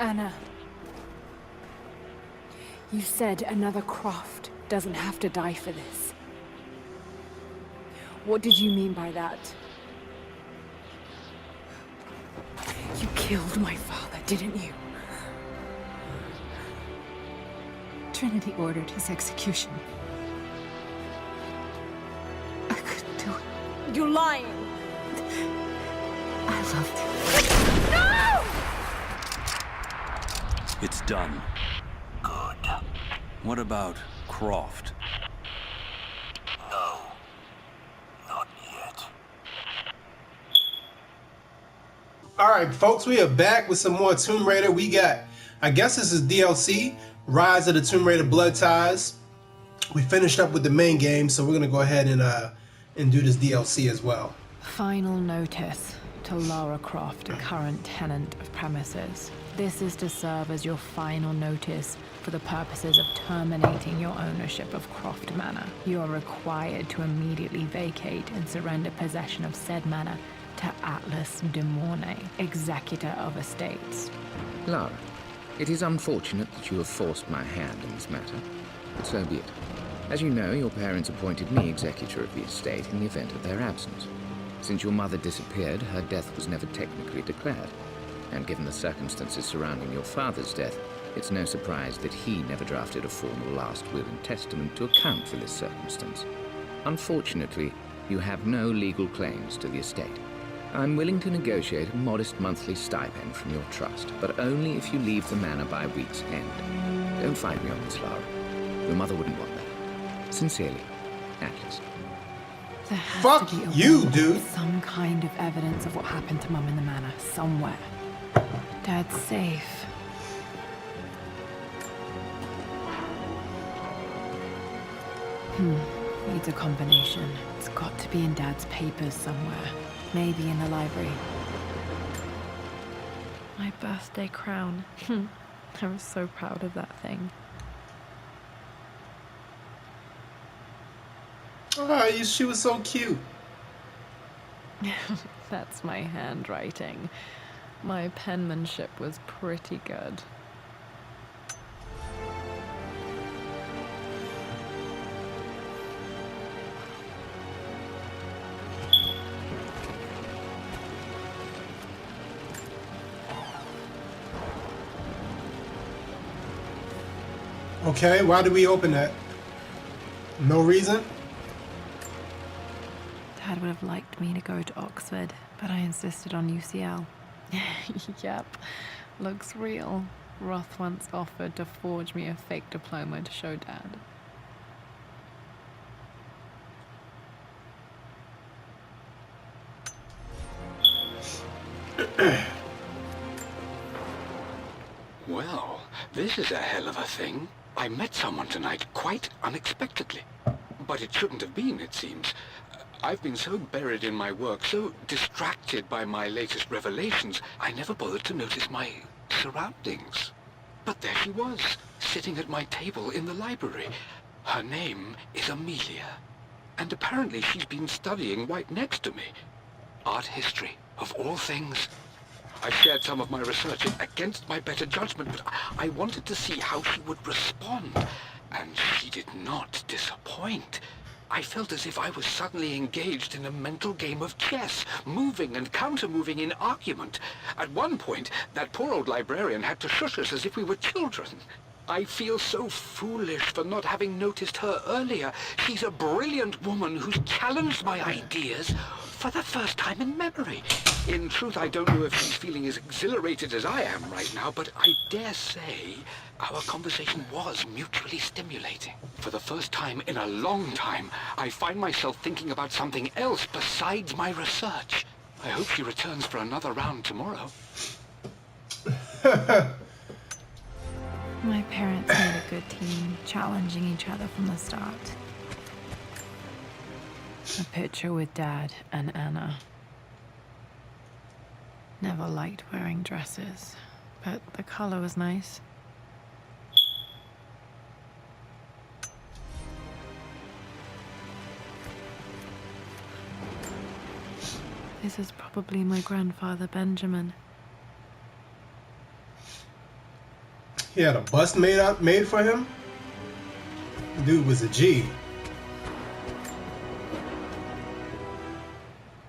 Anna, you said another Croft doesn't have to die for this. What did you mean by that? You killed my father, didn't you? Trinity ordered his execution. I couldn't do it. You're lying! I loved him. No! It's done. Good. What about Croft? No. Not yet. Alright, folks, we are back with some more Tomb Raider. We got, I guess this is DLC, Rise of the Tomb Raider Blood Ties. We finished up with the main game, so we're going to go ahead and do this DLC as well. Final notice to Lara Croft, a current tenant of premises. This is to serve as your final notice for the purposes of terminating your ownership of Croft Manor. You are required to immediately vacate and surrender possession of said manor to Atlas de Mornay, executor of estates. Lara, it is unfortunate that you have forced my hand in this matter, but so be it. As you know, your parents appointed me executor of the estate in the event of their absence. Since your mother disappeared, her death was never technically declared. And given the circumstances surrounding your father's death, it's no surprise that he never drafted a formal last will and testament to account for this circumstance. Unfortunately, you have no legal claims to the estate. I'm willing to negotiate a modest monthly stipend from your trust, but only if you leave the manor by week's end. Don't fight me on this, Lara. Your mother wouldn't want that. Sincerely, Atlas. There has Fuck to be a you, will, dude. some kind of evidence of what happened to Mum in the manor, somewhere. Dad's safe. Needs a combination. It's got to be in Dad's papers somewhere. Maybe in the library. My birthday crown. I was so proud of that thing. Oh, she was so cute. That's my handwriting. My penmanship was pretty good. Okay, why did we open that? No reason? Dad would have liked me to go to Oxford, but I insisted on UCL. Yep, looks real. Roth once offered to forge me a fake diploma to show Dad. Well, this is a hell of a thing. I met someone tonight quite unexpectedly. But it shouldn't have been, it seems. I've been so buried in my work, so distracted by my latest revelations, I never bothered to notice my surroundings. But there she was, sitting at my table in the library. Her name is Amelia. And apparently she's been studying right next to me. Art history, of all things. I shared some of my research against my better judgment, but I wanted to see how she would respond. And she did not disappoint. I felt as if I was suddenly engaged in a mental game of chess, moving and counter-moving in argument. At one point, that poor old librarian had to shush us as if we were children. I feel so foolish for not having noticed her earlier. She's a brilliant woman who's challenged my ideas for the first time in memory. In truth, I don't know if she's feeling as exhilarated as I am right now, but I dare say our conversation was mutually stimulating. For the first time in a long time, I find myself thinking about something else besides my research. I hope she returns for another round tomorrow. My parents made a good team, challenging each other from the start. A picture with Dad and Anna. Never liked wearing dresses, but the color was nice. This is probably my grandfather Benjamin. He had a bust made for him? Dude was a G.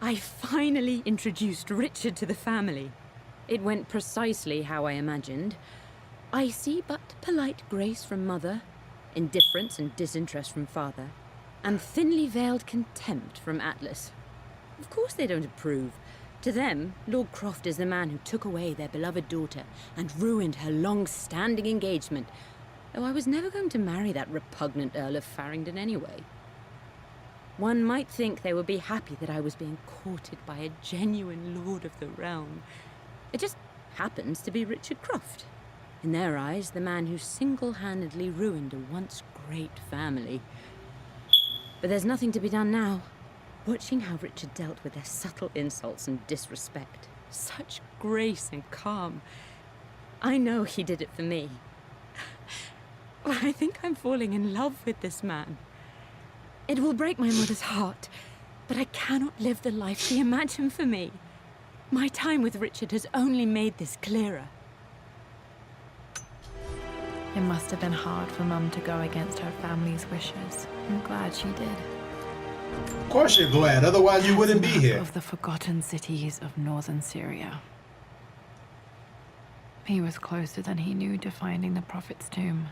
I finally introduced Richard to the family. It went precisely how I imagined. Icy but polite grace from mother, indifference and disinterest from father, and thinly veiled contempt from Atlas. Of course they don't approve. To them, Lord Croft is the man who took away their beloved daughter and ruined her long-standing engagement, though I was never going to marry that repugnant Earl of Farringdon anyway. One might think they would be happy that I was being courted by a genuine lord of the realm. It just happens to be Richard Croft. In their eyes, the man who single-handedly ruined a once great family. But there's nothing to be done now. Watching how Richard dealt with their subtle insults and disrespect. Such grace and calm. I know he did it for me. I think I'm falling in love with this man. It will break my mother's heart, but I cannot live the life she imagined for me. My time with Richard has only made this clearer. It must have been hard for Mum to go against her family's wishes. I'm glad she did. Of course you're glad, otherwise you wouldn't be here. Of the forgotten cities of northern Syria. He was closer than he knew to finding the Prophet's tomb.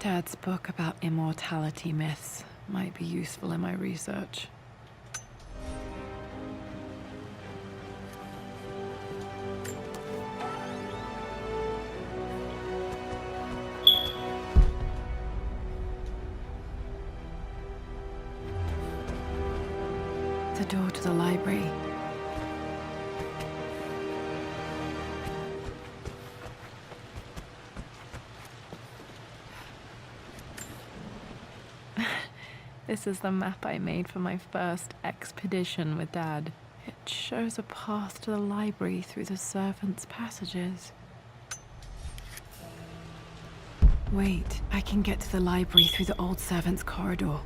Dad's book about immortality myths might be useful in my research. The door to the library. This is the map I made for my first expedition with Dad. It shows a path to the library through the servants' passages. Wait, I can get to the library through the old servants' corridor.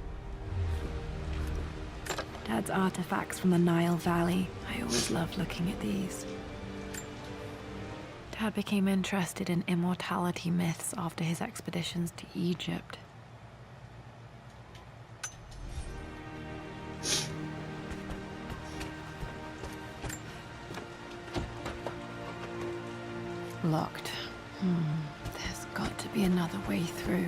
Dad's artifacts from the Nile Valley. I always loved looking at these. Dad became interested in immortality myths after his expeditions to Egypt. Locked. There's got to be another way through.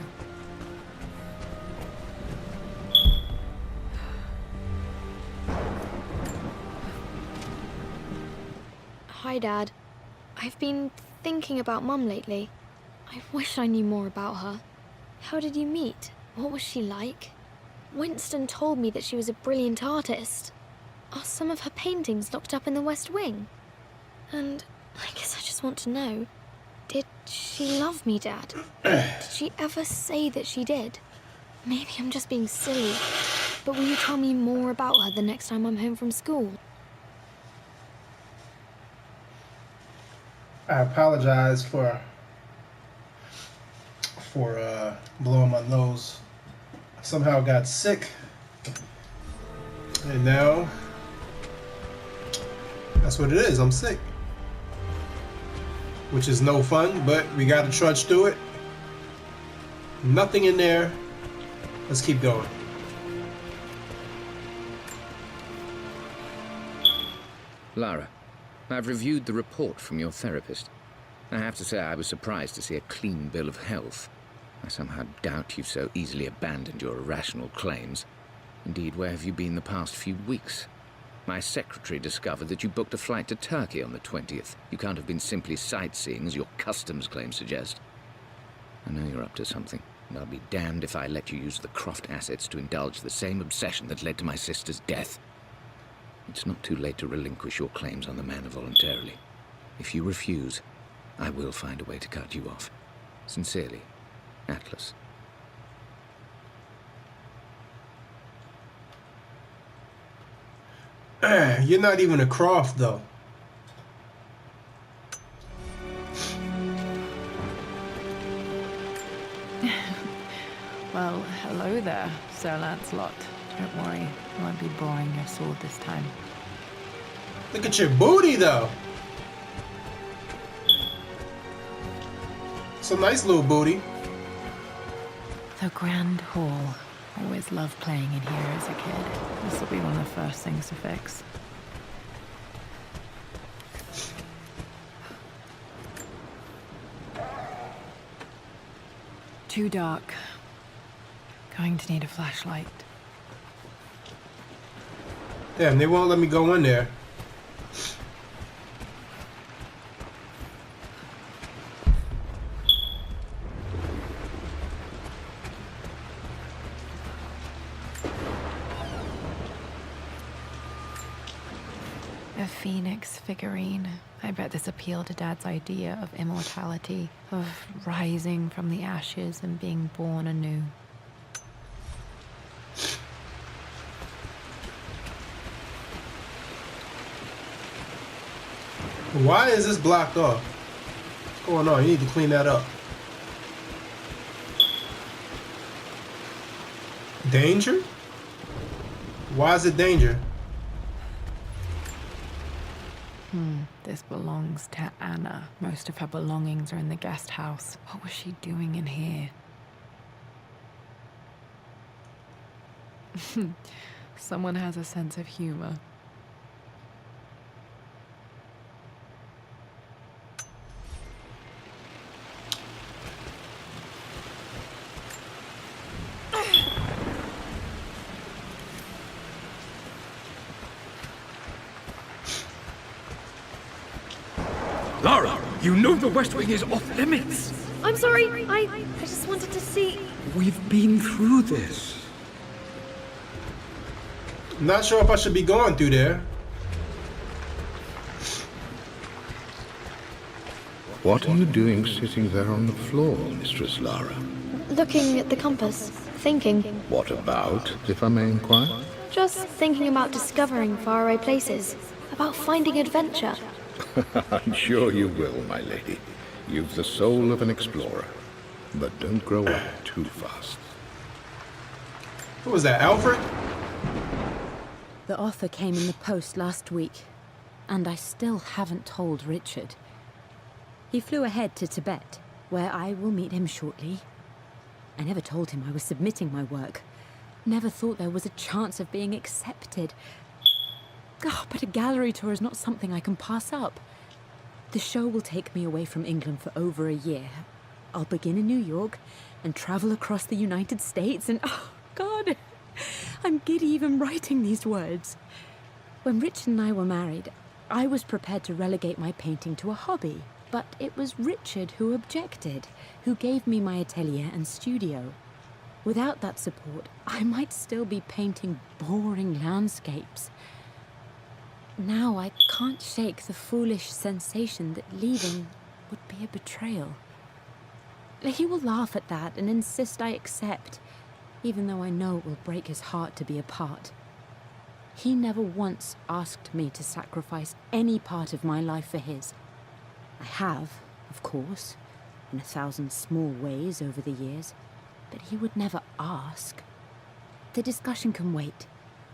Hi, Dad. I've been thinking about Mum lately. I wish I knew more about her. How did you meet? What was she like? Winston told me that she was a brilliant artist. Are some of her paintings locked up in the West Wing? And I guess I just want to know, did she love me, Dad? Did she ever say that she did? Maybe I'm just being silly, but will you tell me more about her the next time I'm home from school? I apologize for blowing my nose. Somehow got sick, and now that's what it is. I'm sick, which is no fun, but we gotta trudge through it. Nothing in there. Let's keep going. Lara, I've reviewed the report from your therapist. I have to say I was surprised to see a clean bill of health. I somehow doubt you've so easily abandoned your irrational claims. Indeed, where have you been the past few weeks? My secretary discovered that you booked a flight to Turkey on the 20th. You can't have been simply sightseeing, as your customs claims suggest. I know you're up to something, and I'll be damned if I let you use the Croft assets to indulge the same obsession that led to my sister's death. It's not too late to relinquish your claims on the manor voluntarily. If you refuse, I will find a way to cut you off. Sincerely, Atlas. You're not even a Croft, though. Well, hello there, Sir Lancelot. Don't worry, I won't be boring your sword this time. Look at your booty, though. It's a nice little booty. The Grand Hall. Always loved playing in here as a kid. This will be one of the first things to fix. Too dark. Going to need a flashlight. Damn, they won't let me go in there. A phoenix figurine. I bet this appealed to Dad's idea of immortality, of rising from the ashes and being born anew. Why is this blocked off? What's going on? You need to clean that up. Danger? Why is it danger? This belongs to Anna. Most of her belongings are in the guest house. What was she doing in here? Someone has a sense of humor. Lara, you know the West Wing is off limits. I'm sorry, I just wanted to see. We've been through this. I'm not sure if I should be going through there. What are you doing sitting there on the floor, Mistress Lara? Looking at the compass, thinking. What about, if I may inquire? Just thinking about discovering faraway places, about finding adventure. I'm sure you will, my lady. You've the soul of an explorer. But don't grow up too fast. What was that, Alfred? The offer came in the post last week, and I still haven't told Richard. He flew ahead to Tibet, where I will meet him shortly. I never told him I was submitting my work. Never thought there was a chance of being accepted. Oh, but a gallery tour is not something I can pass up. The show will take me away from England for over a year. I'll begin in New York and travel across the United States and, oh, God, I'm giddy even writing these words. When Richard and I were married, I was prepared to relegate my painting to a hobby. But it was Richard who objected, who gave me my atelier and studio. Without that support, I might still be painting boring landscapes. Now I can't shake the foolish sensation that leaving would be a betrayal. He will laugh at that and insist I accept, even though I know it will break his heart to be apart. He never once asked me to sacrifice any part of my life for his. I have, of course, in 1,000 small ways over the years, but he would never ask. The discussion can wait,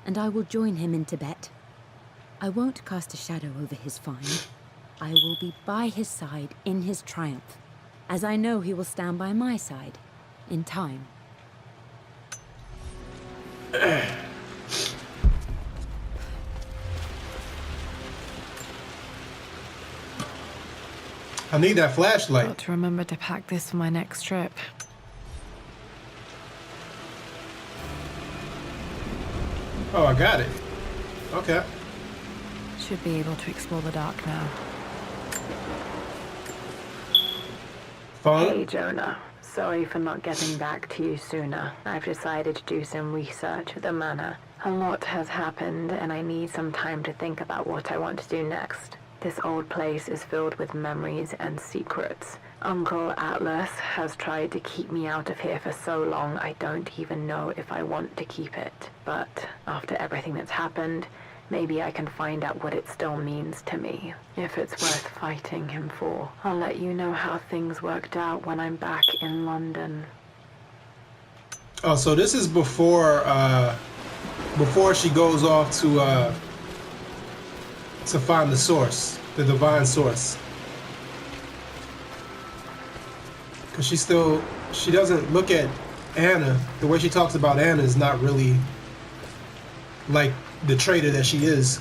and I will join him in Tibet. I won't cast a shadow over his find. I will be by his side in his triumph, as I know he will stand by my side, in time. I need that flashlight. Got to remember to pack this for my next trip. Oh, I got it. Okay. Should be able to explore the dark now. Phone? Hey, Jonah. Sorry for not getting back to you sooner. I've decided to do some research at the manor. A lot has happened, and I need some time to think about what I want to do next. This old place is filled with memories and secrets. Uncle Atlas has tried to keep me out of here for so long, I don't even know if I want to keep it. But after everything that's happened, maybe I can find out what it still means to me. If it's worth fighting him for. I'll let you know how things worked out when I'm back in London. Oh, so this is before before she goes off to find the source, the divine source. Because she doesn't look at Anna, the way she talks about Anna is not really like the traitor that she is.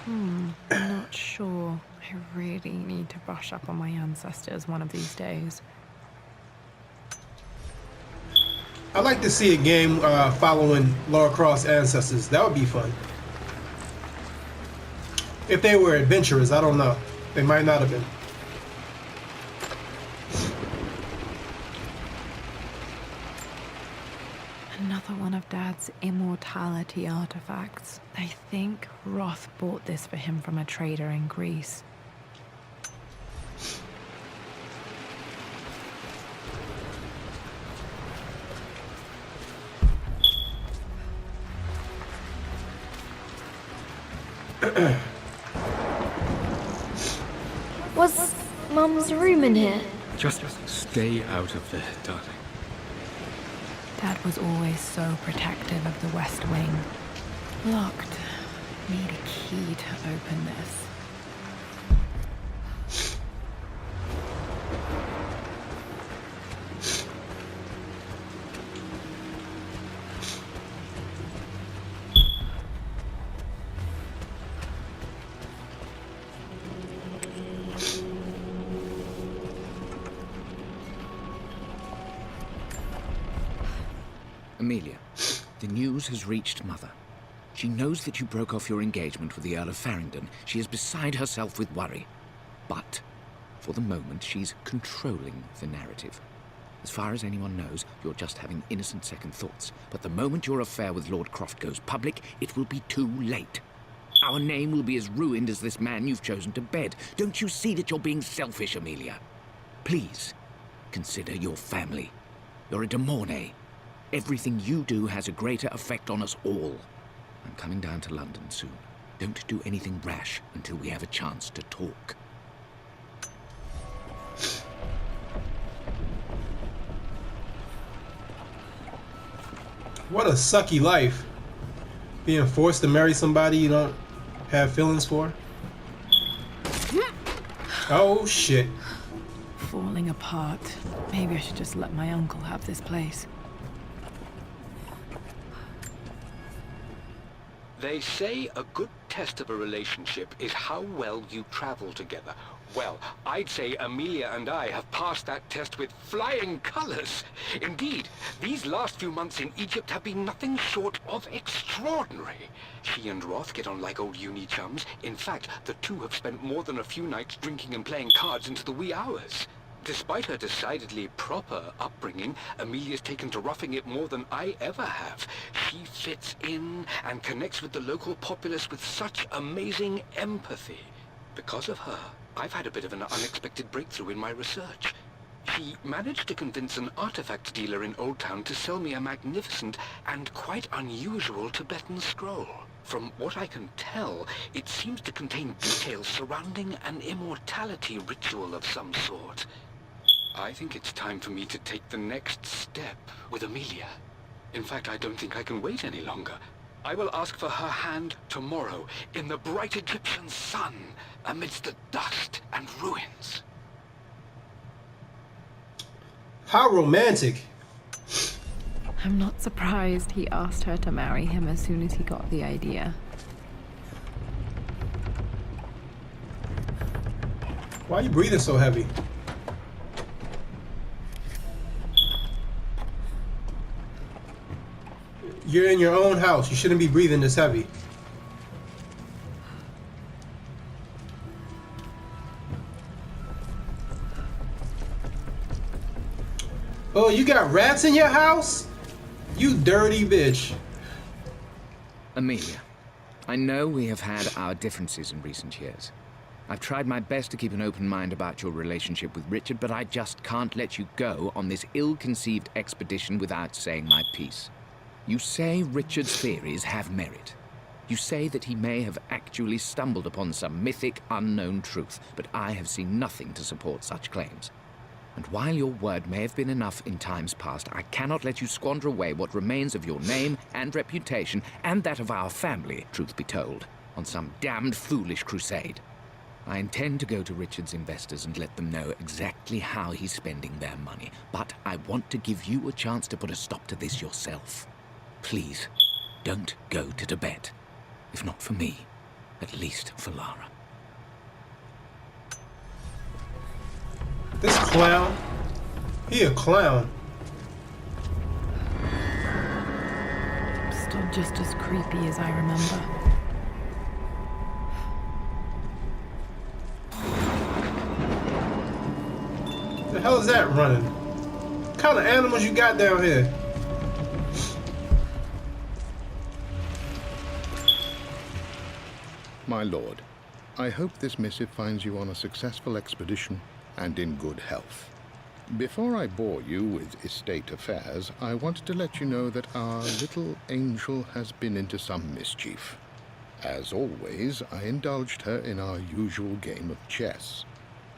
I'm not sure. I really need to brush up on my ancestors one of these days. I'd like to see a game following Lara Croft's ancestors. That would be fun. If they were adventurers, I don't know. They might not have been. Another one of Dad's immortality artifacts. I think Roth bought this for him from a trader in Greece. Was Mum's room in here? Just stay out of there, darling. Dad was always so protective of the West Wing. Locked. Need a key to open this. Amelia, the news has reached Mother. She knows that you broke off your engagement with the Earl of Farringdon. She is beside herself with worry. But, for the moment, she's controlling the narrative. As far as anyone knows, you're just having innocent second thoughts. But the moment your affair with Lord Croft goes public, it will be too late. Our name will be as ruined as this man you've chosen to bed. Don't you see that you're being selfish, Amelia? Please, consider your family. You're a de Mornay. Everything you do has a greater effect on us all. I'm coming down to London soon. Don't do anything rash until we have a chance to talk. What a sucky life. Being forced to marry somebody you don't have feelings for. Oh shit. Falling apart. Maybe I should just let my uncle have this place. They say a good test of a relationship is how well you travel together. Well, I'd say Amelia and I have passed that test with flying colors. Indeed, these last few months in Egypt have been nothing short of extraordinary. She and Roth get on like old uni chums. In fact, the two have spent more than a few nights drinking and playing cards into the wee hours. Despite her decidedly proper upbringing, Amelia's taken to roughing it more than I ever have. She fits in and connects with the local populace with such amazing empathy. Because of her, I've had a bit of an unexpected breakthrough in my research. She managed to convince an artifact dealer in Old Town to sell me a magnificent and quite unusual Tibetan scroll. From what I can tell, it seems to contain details surrounding an immortality ritual of some sort. I think it's time for me to take the next step with Amelia. In fact, I don't think I can wait any longer. I will ask for her hand tomorrow in the bright Egyptian sun amidst the dust and ruins. How romantic. I'm not surprised he asked her to marry him as soon as he got the idea. Why are you breathing so heavy? You're in your own house. You shouldn't be breathing this heavy. Oh, you got rats in your house? You dirty bitch. Amelia, I know we have had our differences in recent years. I've tried my best to keep an open mind about your relationship with Richard, but I just can't let you go on this ill-conceived expedition without saying my piece. You say Richard's theories have merit. You say that he may have actually stumbled upon some mythic, unknown truth, but I have seen nothing to support such claims. And while your word may have been enough in times past, I cannot let you squander away what remains of your name and reputation, and that of our family, truth be told, on some damned foolish crusade. I intend to go to Richard's investors and let them know exactly how he's spending their money, but I want to give you a chance to put a stop to this yourself. Please, don't go to Tibet. If not for me, at least for Lara. This clown? He a clown. Still just as creepy as I remember. The hell is that running? What kind of animals you got down here? My lord, I hope this missive finds you on a successful expedition and in good health. Before I bore you with estate affairs, I wanted to let you know that our little angel has been into some mischief. As always, I indulged her in our usual game of chess.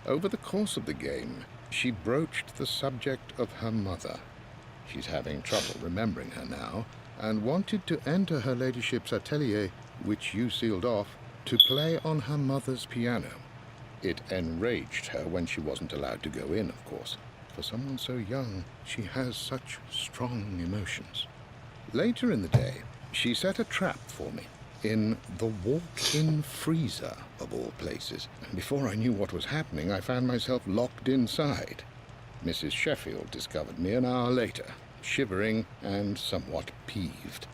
Over the course of the game, she broached the subject of her mother. She's having trouble remembering her now, and wanted to enter her ladyship's atelier, which you sealed off, to play on her mother's piano. It enraged her when she wasn't allowed to go in, of course. For someone so young, she has such strong emotions. Later in the day, she set a trap for me in the walk-in freezer, of all places. And before I knew what was happening, I found myself locked inside. Mrs. Sheffield discovered me an hour later, shivering and somewhat peeved.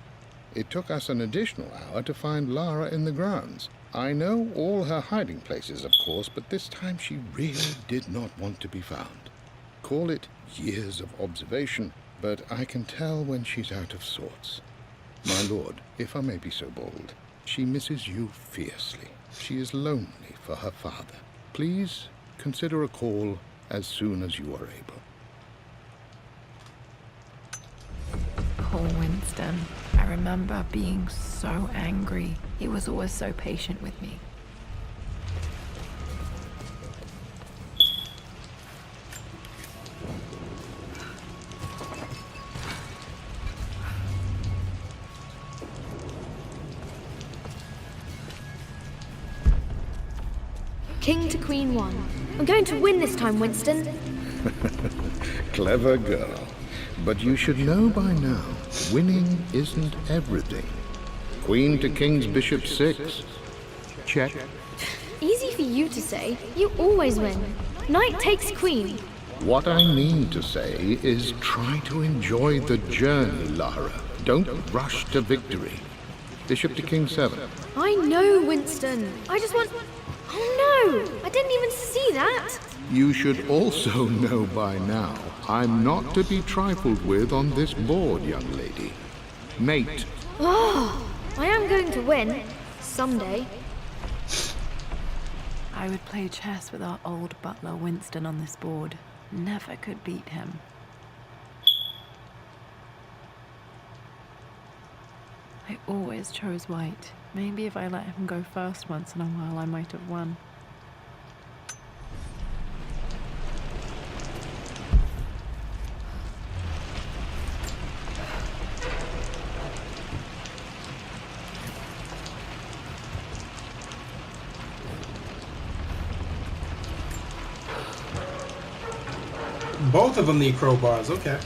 It took us an additional hour to find Lara in the grounds. I know all her hiding places, of course, but this time she really did not want to be found. Call it years of observation, but I can tell when she's out of sorts. My lord, if I may be so bold, she misses you fiercely. She is lonely for her father. Please consider a call as soon as you are able. Poor Winston. I remember being so angry. He was always so patient with me. King to Queen 1. I'm going to win this time, Winston. Clever girl. But you should know by now, winning isn't everything. Queen to King's Bishop 6. Check. Easy for you to say. You always win. Knight takes queen. What I mean to say is try to enjoy the journey, Lara. Don't rush to victory. Bishop to King 7. I know, Winston. I just want... Oh no! I didn't even see that! You should also know by now, I'm not to be trifled with on this board, young lady. Mate. Oh, I am going to win. Someday. I would play chess with our old butler Winston on this board. Never could beat him. I always chose white. Maybe if I let him go first once in a while, I might have won. Both of them need crowbars, okay.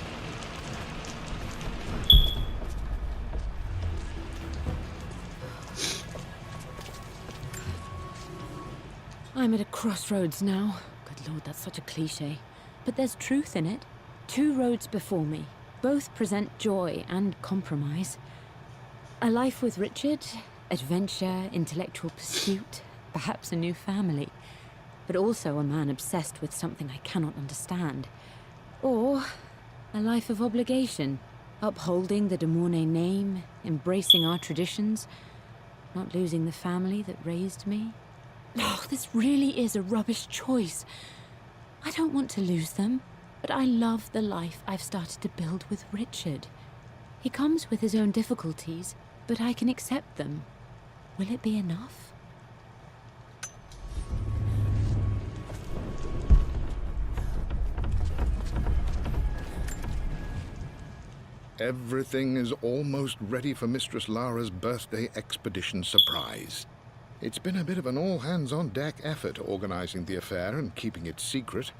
I'm at a crossroads now. Good Lord, that's such a cliche. But there's truth in it. Two roads before me. Both present joy and compromise. A life with Richard, adventure, intellectual pursuit, perhaps a new family. But also a man obsessed with something I cannot understand. Or a life of obligation, upholding the de Mornay name, embracing our traditions, not losing the family that raised me. Oh, this really is a rubbish choice. I don't want to lose them, but I love the life I've started to build with Richard. He comes with his own difficulties, but I can accept them. Will it be enough? Everything is almost ready for Mistress Lara's birthday expedition surprise. It's been a bit of an all-hands-on-deck effort organizing the affair and keeping it secret.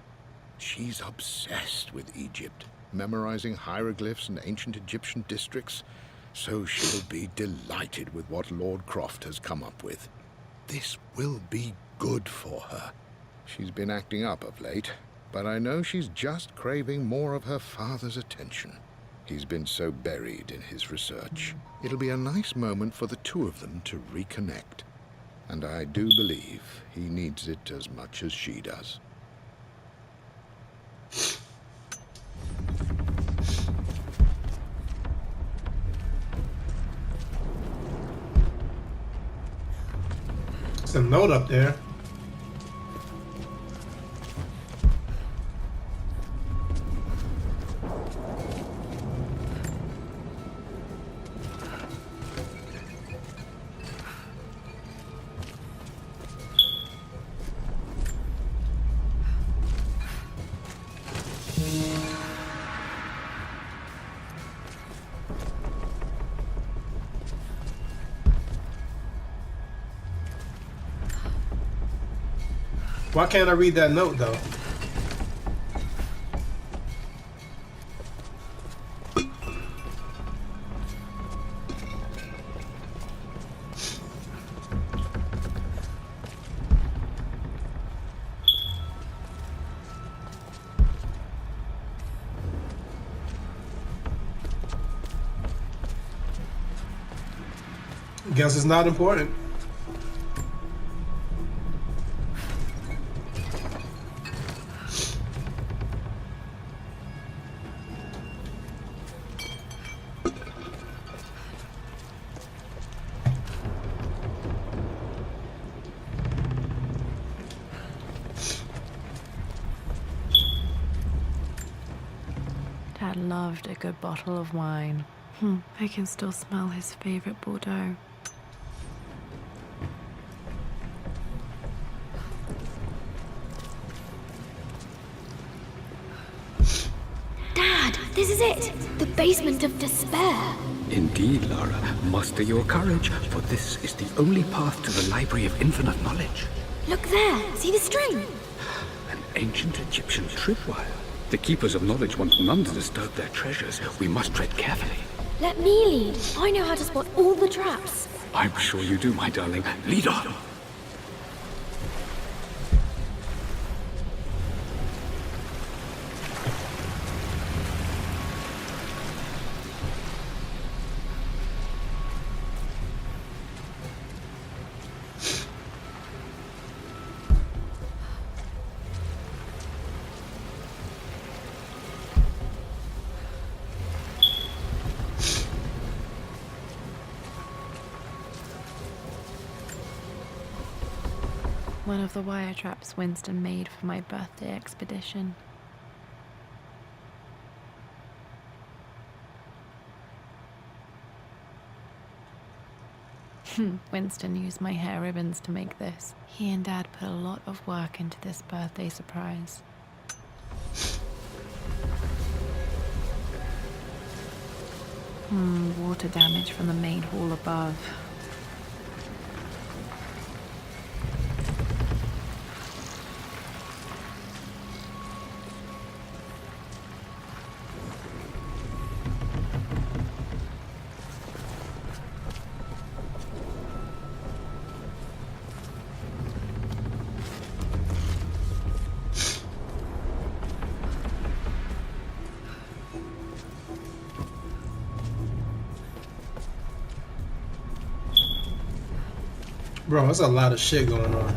She's obsessed with Egypt, memorizing hieroglyphs and ancient Egyptian districts, so she'll be delighted with what Lord Croft has come up with. This will be good for her. She's been acting up of late, but I know she's just craving more of her father's attention. He's been so buried in his research. It'll be a nice moment for the two of them to reconnect. And I do believe he needs it as much as she does. There's a note up there. Why can't I read that note, though? Guess it's not important. Dad loved a good bottle of wine. I can still smell his favorite Bordeaux. Dad, this is it! The basement of despair! Indeed, Lara. Muster your courage, for this is the only path to the Library of Infinite Knowledge. Look there! See the string? An ancient Egyptian tripwire. The Keepers of Knowledge want none to disturb their treasures. We must tread carefully. Let me lead. I know how to spot all the traps. I'm sure you do, my darling. Lead on! One of the wire traps Winston made for my birthday expedition. Winston used my hair ribbons to make this. He and Dad put a lot of work into this birthday surprise. Water damage from the main hall above. Bro, there's a lot of shit going on.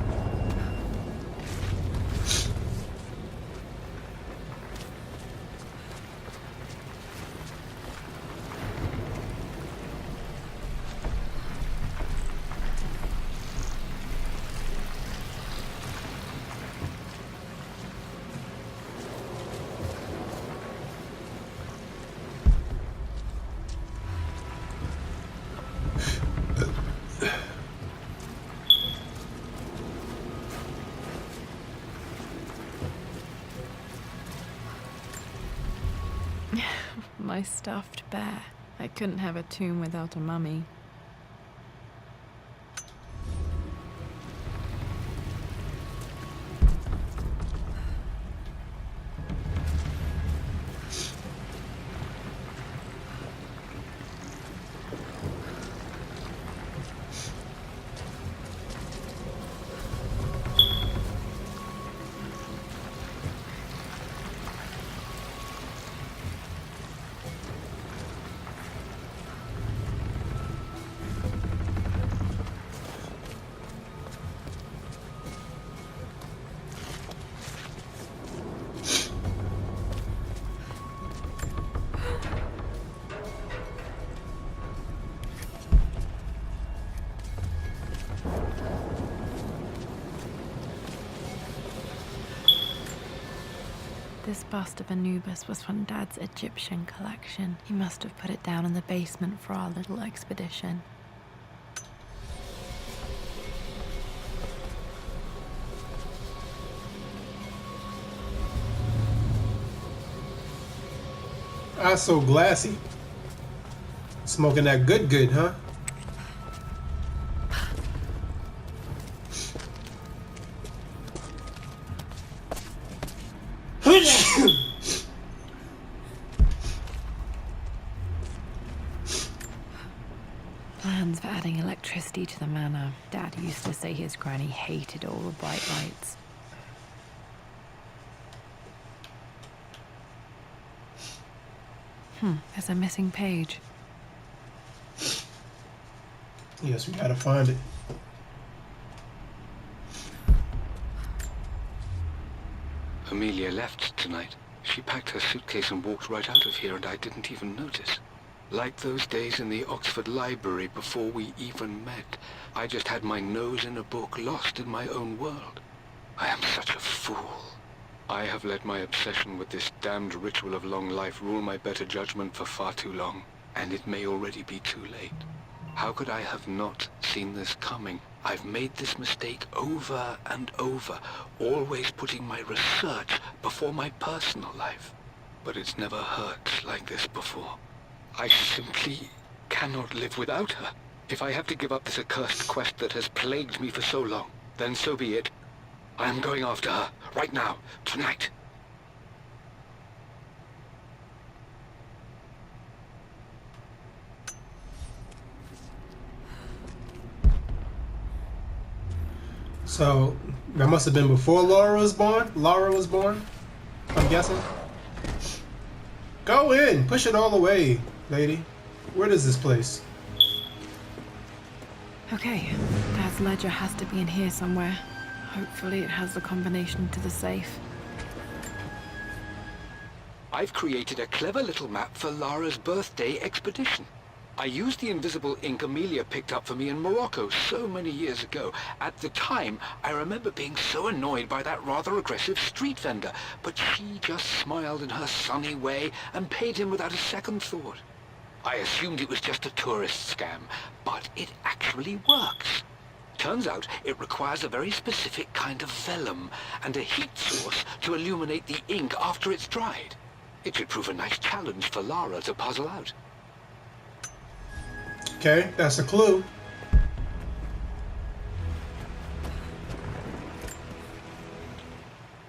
My stuffed bear. I couldn't have a tomb without a mummy. This bust of Anubis was from Dad's Egyptian collection. He must have put it down in the basement for our little expedition. Eyes so glassy. Smoking that good, huh? Plans for adding electricity to the manor. Dad used to say his granny hated all the bright lights. There's a missing page. Yes, we gotta find it. Amelia left tonight. She packed her suitcase and walked right out of here, and I didn't even notice. Like those days in the Oxford Library before we even met, I just had my nose in a book, lost in my own world. I am such a fool. I have let my obsession with this damned ritual of long life rule my better judgment for far too long, and it may already be too late. How could I have not seen this coming? I've made this mistake over and over, always putting my research before my personal life. But it's never hurt like this before. I simply cannot live without her. If I have to give up this accursed quest that has plagued me for so long, then so be it. I am going after her, right now, tonight. So, that must have been before Laura was born? Laura was born, I'm guessing? Go in! Push it all away, lady. Where is this place? Okay, Dad's ledger has to be in here somewhere. Hopefully it has the combination to the safe. I've created a clever little map for Lara's birthday expedition. I used the invisible ink Amelia picked up for me in Morocco so many years ago. At the time, I remember being so annoyed by that rather aggressive street vendor, but she just smiled in her sunny way and paid him without a second thought. I assumed it was just a tourist scam, but it actually works. Turns out it requires a very specific kind of vellum and a heat source to illuminate the ink after it's dried. It should prove a nice challenge for Lara to puzzle out. Okay, that's a clue.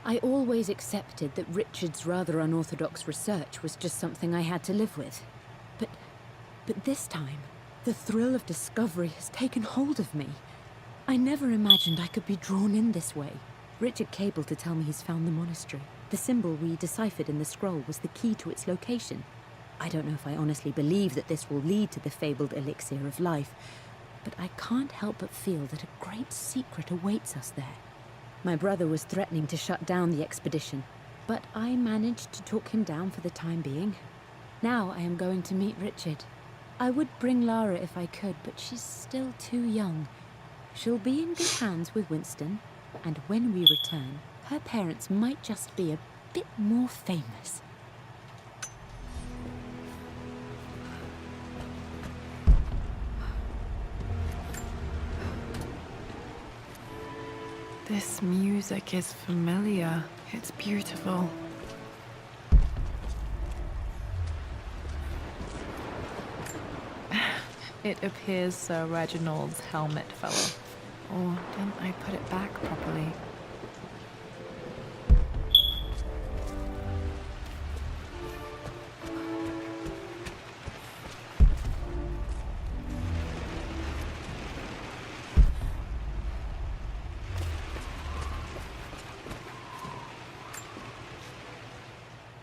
I always accepted that Richard's rather unorthodox research was just something I had to live with. But this time, the thrill of discovery has taken hold of me. I never imagined I could be drawn in this way. Richard cabled to tell me he's found the monastery. The symbol we deciphered in the scroll was the key to its location. I don't know if I honestly believe that this will lead to the fabled elixir of life, but I can't help but feel that a great secret awaits us there. My brother was threatening to shut down the expedition, but I managed to talk him down for the time being. Now I am going to meet Richard. I would bring Lara if I could, but she's still too young. She'll be in good hands with Winston, and when we return, her parents might just be a bit more famous. This music is familiar. It's beautiful. It appears Sir Reginald's helmet fell off. Or didn't I put it back properly?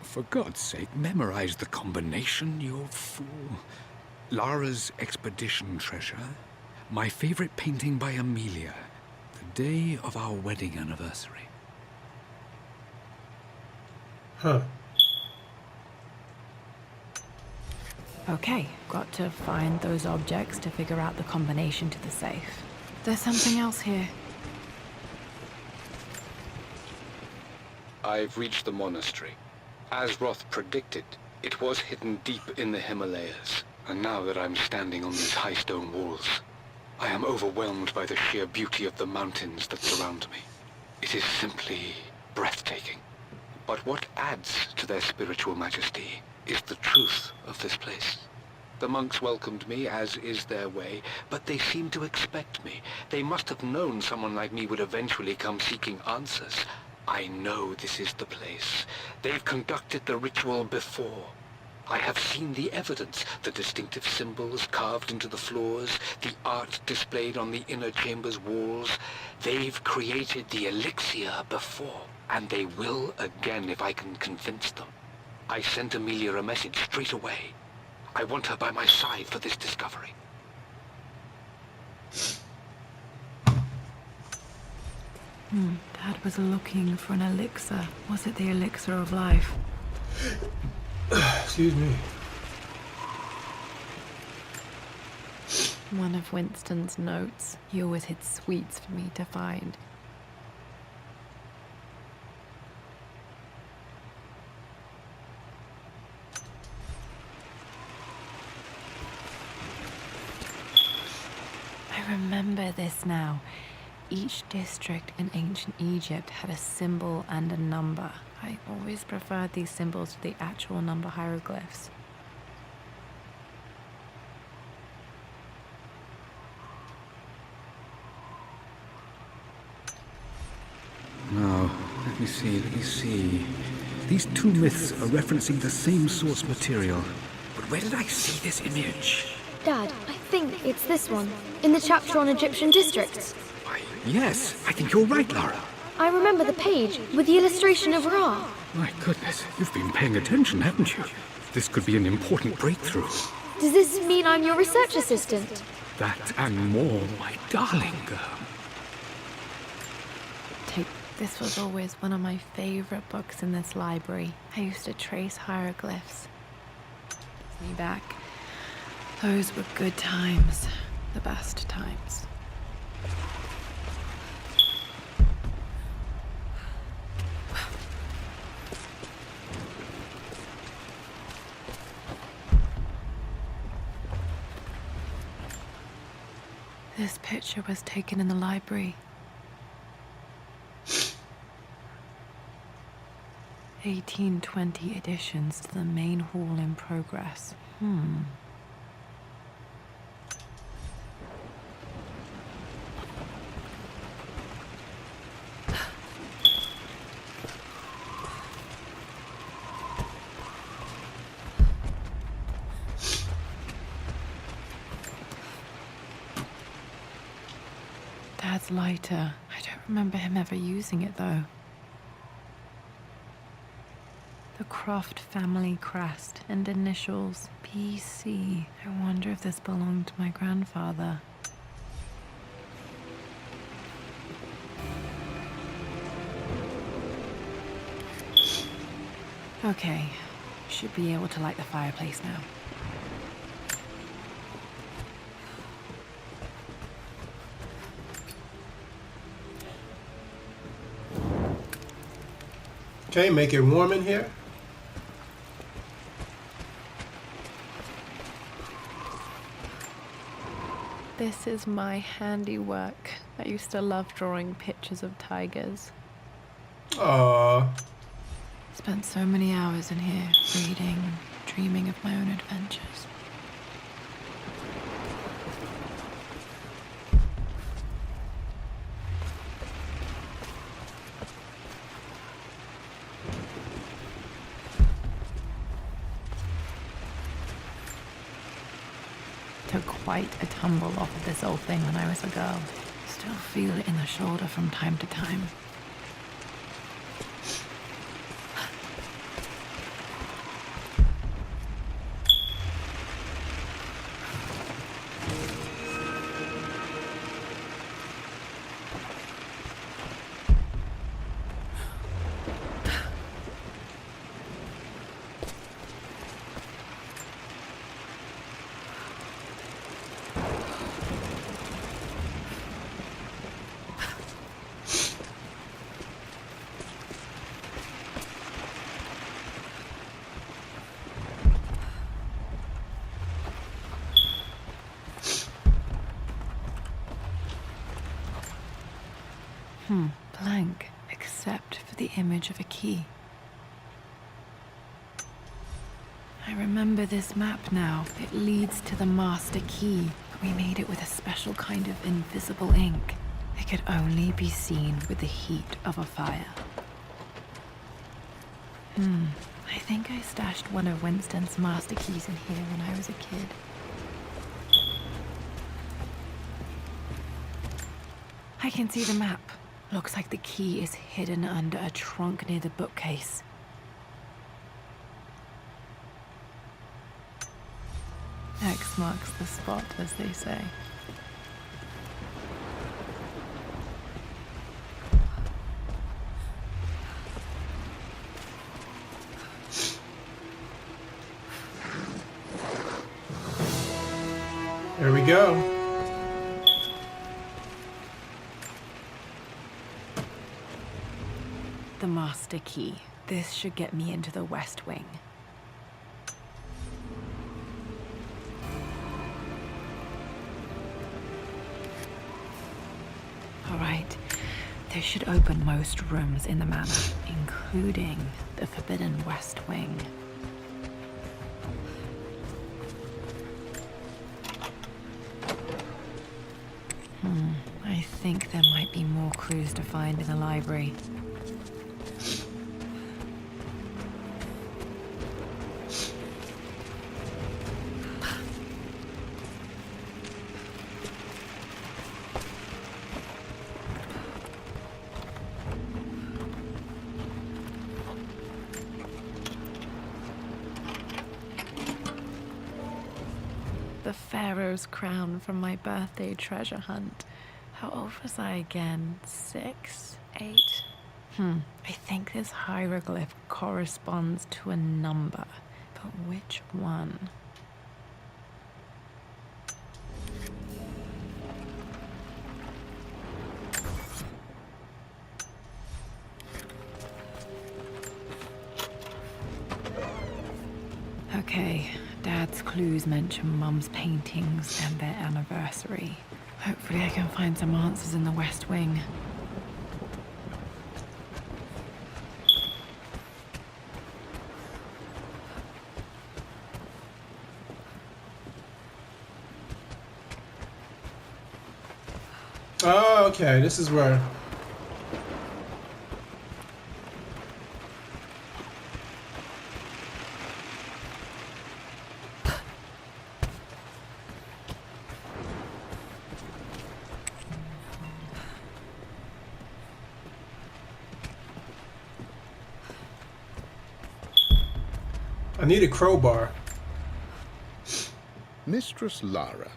For God's sake, memorize the combination, you fool. Lara's expedition treasure, my favorite painting by Amelia, the day of our wedding anniversary. Huh. Okay, got to find those objects to figure out the combination to the safe. There's something else here. I've reached the monastery. As Roth predicted, it was hidden deep in the Himalayas. And now that I'm standing on these high stone walls, I am overwhelmed by the sheer beauty of the mountains that surround me. It is simply breathtaking. But what adds to their spiritual majesty is the truth of this place. The monks welcomed me, as is their way, but they seemed to expect me. They must have known someone like me would eventually come seeking answers. I know this is the place. They've conducted the ritual before. I have seen the evidence, the distinctive symbols carved into the floors, the art displayed on the inner chamber's walls. They've created the elixir before, and they will again if I can convince them. I sent Amelia a message straight away. I want her by my side for this discovery. Dad was looking for an elixir. Was it the elixir of life? Excuse me. One of Winston's notes. He always hid sweets for me to find. I remember this now. Each district in ancient Egypt had a symbol and a number. I always preferred these symbols to the actual number hieroglyphs. Now, let me see. These two myths are referencing the same source material. But where did I see this image? Dad, I think it's this one, in the chapter on Egyptian districts. Why, yes, I think you're right, Lara. I remember the page with the illustration of Ra. My goodness, you've been paying attention, haven't you? This could be an important breakthrough. Does this mean I'm your research assistant? That and more, my darling girl. This was always one of my favorite books in this library. I used to trace hieroglyphs. Me back. Those were good times. The best times. This picture was taken in the library. 1820 additions to the main hall in progress. Dad's lighter. I don't remember him ever using it though. The Croft family crest and initials PC. I wonder if this belonged to my grandfather. Okay, should be able to light the fireplace now. Okay, make it warm in here. This is my handiwork. I used to love drawing pictures of tigers. Aww. Spent so many hours in here, reading, dreaming of my own adventures. took quite a tumble off of this old thing when I was a girl. Still feel it in the shoulder from time to time. Blank, except for the image of a key. I remember this map now. It leads to the master key, but we made it with a special kind of invisible ink. It could only be seen with the heat of a fire. I think I stashed one of Winston's master keys in here when I was a kid. I can see the map. Looks like the key is hidden under a trunk near the bookcase. X marks the spot, as they say. There we go. The master key. This should get me into the West Wing. All right. This should open most rooms in the manor, including the Forbidden West Wing. I think there might be more clues to find in the library. The Pharaoh's crown from my birthday treasure hunt. How old was I again? 6? 8? I think this hieroglyph corresponds to a number, but which one? Okay, Dad's clues mention Mum's paintings and their anniversary. Hopefully I can find some answers in the West Wing. Oh, okay, this is where... I need a crowbar. Mistress Lara,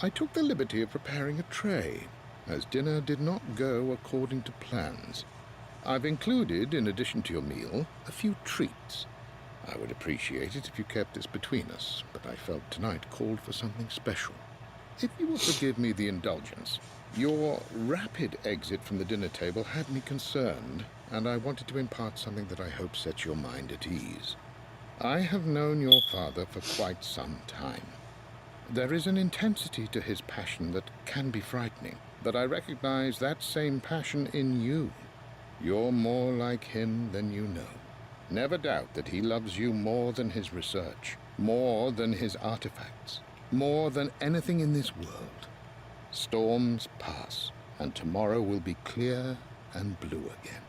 I took the liberty of preparing a tray, as dinner did not go according to plans. I've included, in addition to your meal, a few treats. I would appreciate it if you kept this between us, but I felt tonight called for something special. If you will forgive me the indulgence, your rapid exit from the dinner table had me concerned, and I wanted to impart something that I hope sets your mind at ease. I have known your father for quite some time. There is an intensity to his passion that can be frightening, but I recognize that same passion in you. You're more like him than you know. Never doubt that he loves you more than his research, more than his artifacts, more than anything in this world. Storms pass, and tomorrow will be clear and blue again.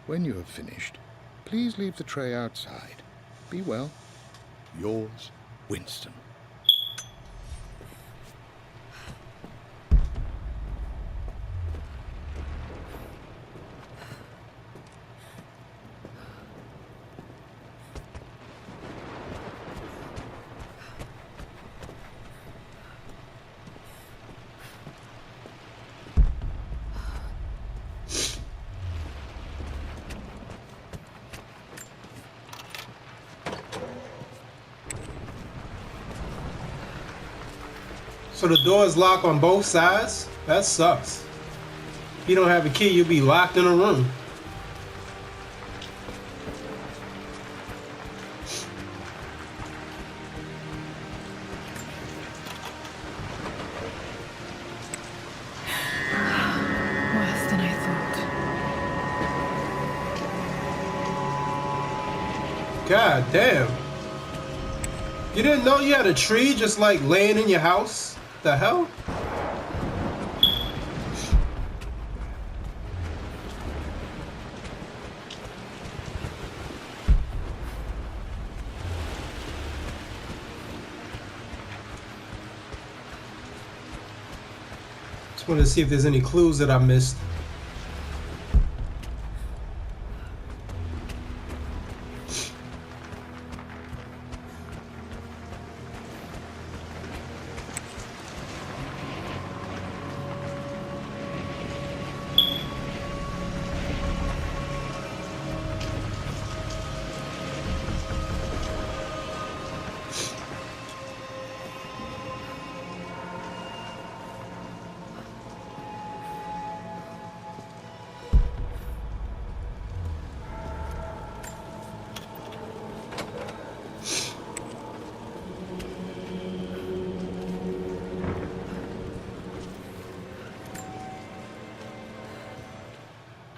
When you have finished, please leave the tray outside. Be well. Yours, Winston. So the doors lock on both sides? That sucks. If you don't have a key, you'll be locked in a room. Worse than I thought. God damn. You didn't know you had a tree just like laying in your house? The hell? Just wanted to see if there's any clues that I missed.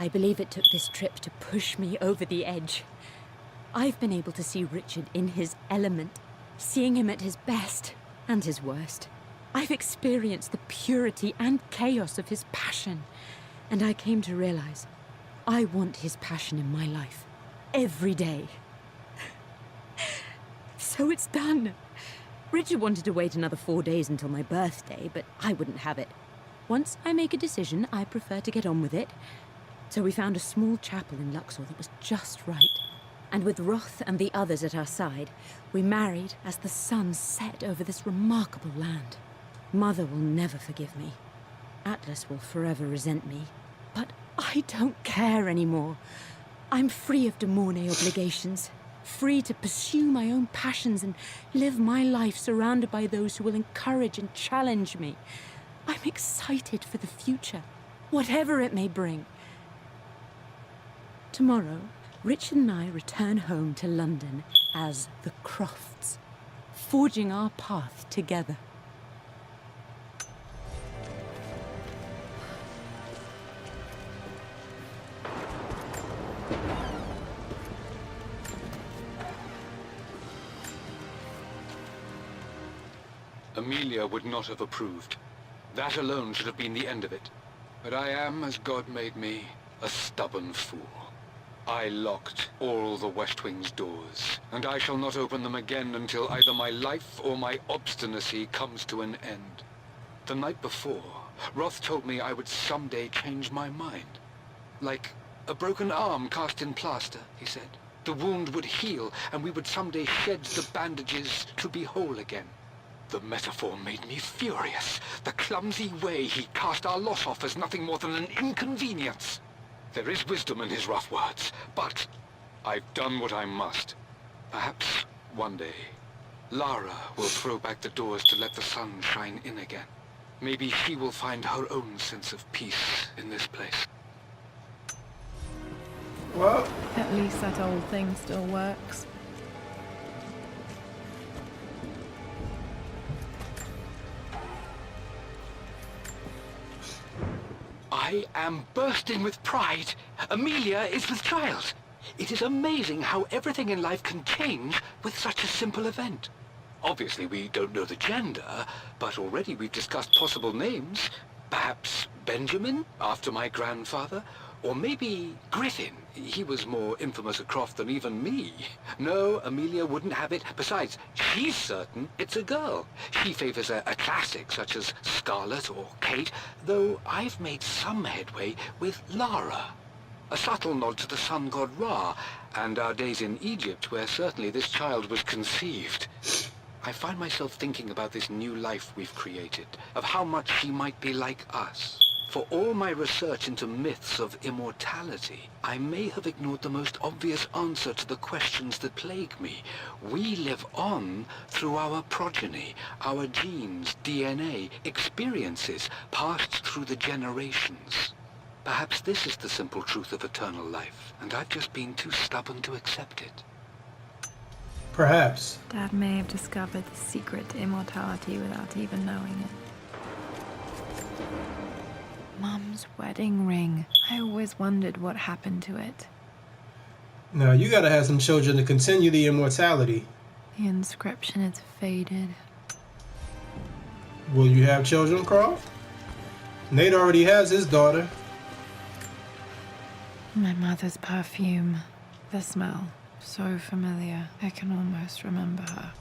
I believe it took this trip to push me over the edge. I've been able to see Richard in his element, seeing him at his best and his worst. I've experienced the purity and chaos of his passion, and I came to realize I want his passion in my life every day. So it's done. Richard wanted to wait another 4 days until my birthday, but I wouldn't have it. Once I make a decision, I prefer to get on with it. So we found a small chapel in Luxor that was just right. And with Roth and the others at our side, we married as the sun set over this remarkable land. Mother will never forgive me. Atlas will forever resent me. But I don't care anymore. I'm free of de Mornay obligations, free to pursue my own passions and live my life surrounded by those who will encourage and challenge me. I'm excited for the future, whatever it may bring. Tomorrow, Richard and I return home to London as the Crofts, forging our path together. Amelia would not have approved. That alone should have been the end of it. But I am, as God made me, a stubborn fool. I locked all the West Wing's doors, and I shall not open them again until either my life or my obstinacy comes to an end. The night before, Roth told me I would someday change my mind. Like a broken arm cast in plaster, he said. The wound would heal, and we would someday shed the bandages to be whole again. The metaphor made me furious. The clumsy way he cast our loss off as nothing more than an inconvenience. There is wisdom in his rough words, but I've done what I must. Perhaps one day, Lara will throw back the doors to let the sun shine in again. Maybe she will find her own sense of peace in this place. Well, At least that old thing still works. I am bursting with pride. Amelia is with child. It is amazing how everything in life can change with such a simple event. Obviously, we don't know the gender, but already we've discussed possible names. Perhaps Benjamin, after my grandfather, or maybe Griffin. He was more infamous at Croft than even me. No, Amelia wouldn't have it. Besides, she's certain it's a girl. She favors a classic such as Scarlet or Kate, though I've made some headway with Lara. A subtle nod to the sun god Ra, and our days in Egypt, where certainly this child was conceived. I find myself thinking about this new life we've created, of how much she might be like us. For all my research into myths of immortality, I may have ignored the most obvious answer to the questions that plague me. We live on through our progeny, our genes, DNA, experiences passed through the generations. Perhaps this is the simple truth of eternal life, and I've just been too stubborn to accept it. Perhaps. Dad may have discovered the secret to immortality without even knowing it. Mum's wedding ring. I always wondered what happened to it. Now, you gotta have some children to continue the immortality. The inscription is faded. Will you have children, Croft? Nate already has his daughter. My mother's perfume. The smell. So familiar. I can almost remember her.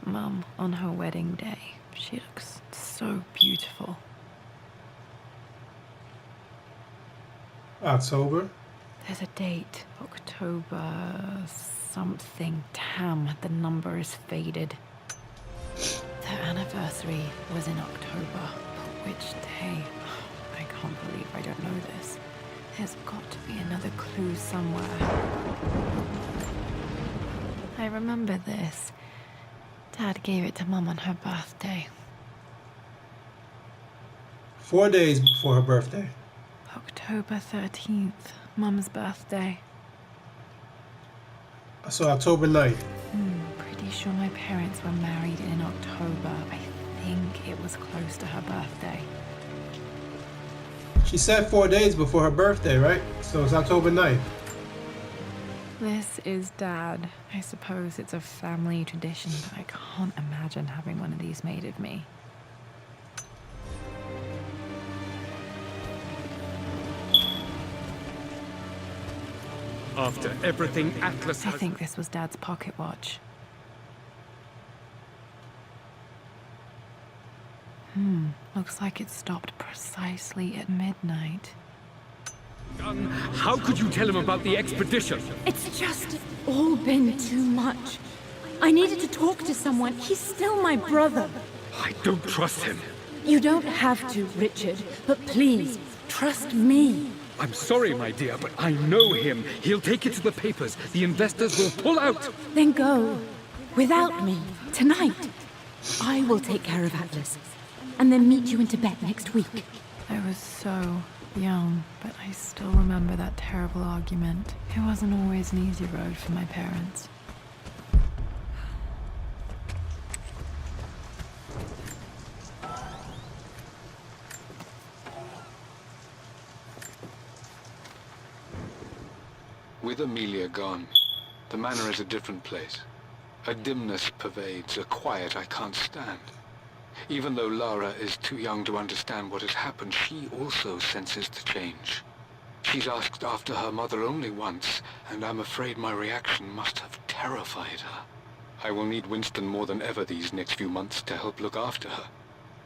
Mum, on her wedding day, she looks so beautiful. October. There's a date. October something. Damn, the number is faded. Their anniversary was in October. But which day? I can't believe I don't know this. There's got to be another clue somewhere. I remember this. Dad gave it to Mum on her birthday. 4 days before her birthday. October 13th, Mum's birthday. So October 9th. Pretty sure my parents were married in October. I think it was close to her birthday. She said 4 days before her birthday, right? So it's October 9th. This is Dad. I suppose it's a family tradition, but I can't imagine having one of these made of me. After everything Atlas I has... think this was Dad's pocket watch. Looks like it stopped precisely at midnight. done. How could you tell him about the expedition? It's just all been too much. I needed to talk to someone. He's still my brother. I don't trust him. You don't have to, Richard. But please, trust me. I'm sorry, my dear, but I know him. He'll take it to the papers. The investors will pull out. Then go. Without me. Tonight. I will take care of Atlas. And then meet you in Tibet next week. I was so young, but I still remember that terrible argument. It wasn't always an easy road for my parents. With Amelia gone, the manor is a different place. A dimness pervades, a quiet I can't stand. Even though Lara is too young to understand what has happened, she also senses the change. She's asked after her mother only once, and I'm afraid my reaction must have terrified her. I will need Winston more than ever these next few months to help look after her.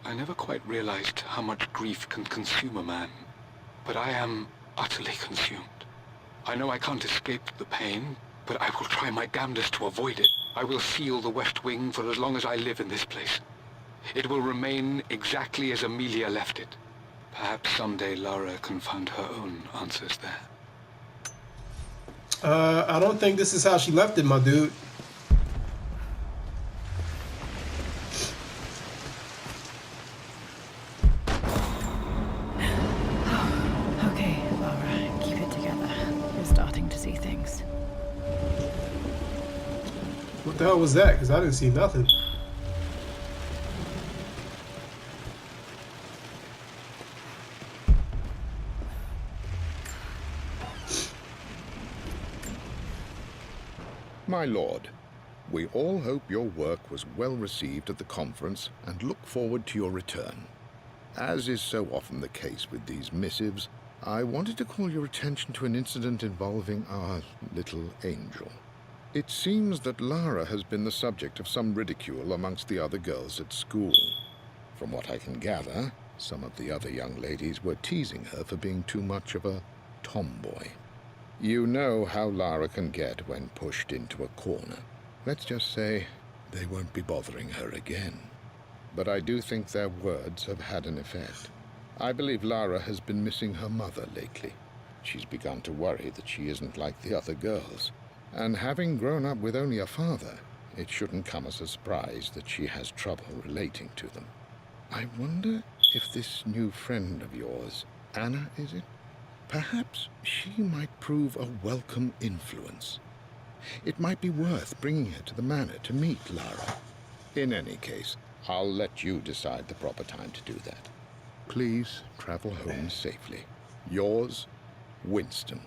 I never quite realized how much grief can consume a man, but I am utterly consumed. I know I can't escape the pain, but I will try my damnedest to avoid it. I will seal the West Wing for as long as I live in this place. It will remain exactly as Amelia left it. Perhaps someday Lara can find her own answers there. I don't think this is how she left it, my dude. Okay, Laura, keep it together. You're starting to see things. What the hell was that? Because I didn't see nothing. My lord, we all hope your work was well received at the conference and look forward to your return. As is so often the case with these missives, I wanted to call your attention to an incident involving our little angel. It seems that Lara has been the subject of some ridicule amongst the other girls at school. From what I can gather, some of the other young ladies were teasing her for being too much of a tomboy. You know how Lara can get when pushed into a corner. Let's just say they won't be bothering her again. But I do think their words have had an effect. I believe Lara has been missing her mother lately. She's begun to worry that she isn't like the other girls. And having grown up with only a father, it shouldn't come as a surprise that she has trouble relating to them. I wonder if this new friend of yours, Anna, is it? Perhaps she might prove a welcome influence. It might be worth bringing her to the manor to meet Lara. In any case, I'll let you decide the proper time to do that. Please travel home safely. Yours, Winston.